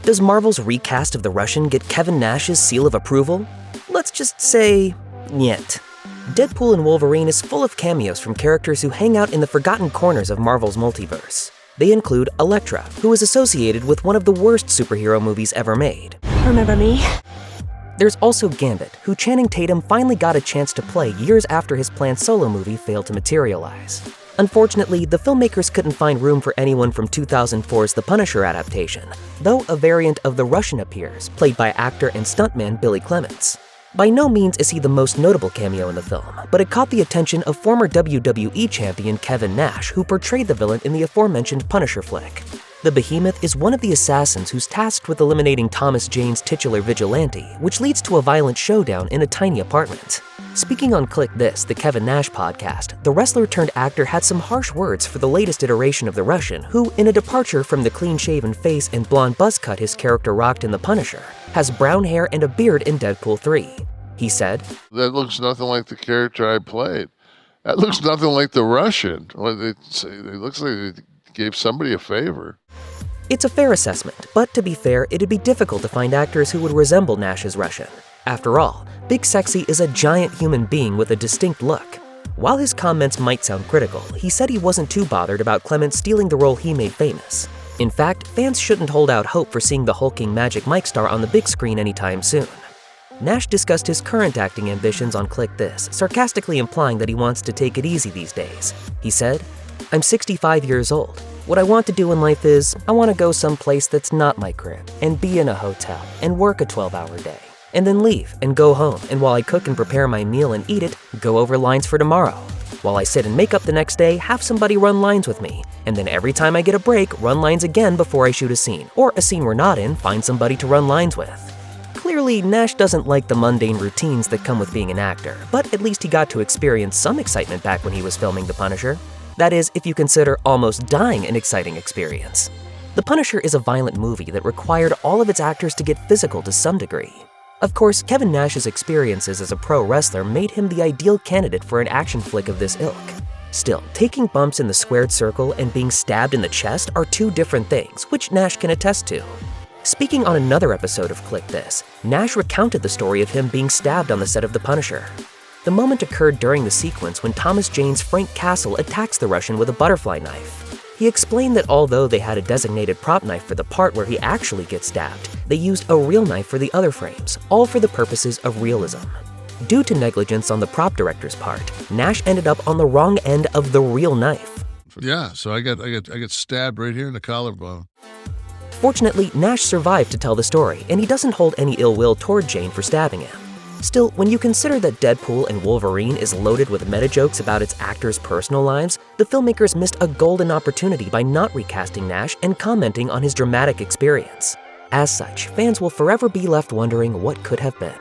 Does Marvel's recast of the Russian get Kevin Nash's seal of approval? Let's just say, niet. Deadpool and Wolverine is full of cameos from characters who hang out in the forgotten corners of Marvel's multiverse. They include Elektra, who is associated with one of the worst superhero movies ever made. Remember me? There's also Gambit, who Channing Tatum finally got a chance to play years after his planned solo movie failed to materialize. Unfortunately, the filmmakers couldn't find room for anyone from 2004's The Punisher adaptation, though a variant of the Russian appears, played by actor and stuntman Billy Clements. By no means is he the most notable cameo in the film, but it caught the attention of former WWE champion Kevin Nash, who portrayed the villain in the aforementioned Punisher flick. The Behemoth is one of the assassins who's tasked with eliminating Thomas Jane's titular vigilante, which leads to a violent showdown in a tiny apartment. Speaking on Click This, the Kevin Nash podcast, the wrestler-turned-actor had some harsh words for the latest iteration of the Russian, who, in a departure from the clean-shaven face and blonde buzz cut his character rocked in The Punisher, has brown hair and a beard in Deadpool 3. He said, "That looks nothing like the character I played. That looks nothing like the Russian. It looks like they gave somebody a favor." It's a fair assessment, but to be fair, it'd be difficult to find actors who would resemble Nash's Russian. After all, Big Sexy is a giant human being with a distinct look. While his comments might sound critical, he said he wasn't too bothered about Clement stealing the role he made famous. In fact, fans shouldn't hold out hope for seeing the hulking Magic Mike star on the big screen anytime soon. Nash discussed his current acting ambitions on Click This, sarcastically implying that he wants to take it easy these days. He said, "I'm 65 years old. What I want to do in life is, I want to go someplace that's not my crib, and be in a hotel, and work a 12-hour day, and then leave and go home, and while I cook and prepare my meal and eat it, go over lines for tomorrow. While I sit in makeup the next day, have somebody run lines with me, and then every time I get a break, run lines again before I shoot a scene, or a scene we're not in, find somebody to run lines with." Clearly, Nash doesn't like the mundane routines that come with being an actor, but at least he got to experience some excitement back when he was filming The Punisher. That is, if you consider almost dying an exciting experience. The Punisher is a violent movie that required all of its actors to get physical to some degree. Of course, Kevin Nash's experiences as a pro wrestler made him the ideal candidate for an action flick of this ilk. Still, taking bumps in the squared circle and being stabbed in the chest are two different things, which Nash can attest to. Speaking on another episode of Click This, Nash recounted the story of him being stabbed on the set of The Punisher. The moment occurred during the sequence when Thomas Jane's Frank Castle attacks the Russian with a butterfly knife. He explained that although they had a designated prop knife for the part where he actually gets stabbed, they used a real knife for the other frames, all for the purposes of realism. Due to negligence on the prop director's part, Nash ended up on the wrong end of the real knife. Yeah, so I got stabbed right here in the collarbone. Fortunately, Nash survived to tell the story, and he doesn't hold any ill will toward Jane for stabbing him. Still, when you consider that Deadpool and Wolverine is loaded with meta-jokes about its actors' personal lives, the filmmakers missed a golden opportunity by not recasting Nash and commenting on his dramatic experience. As such, fans will forever be left wondering what could have been.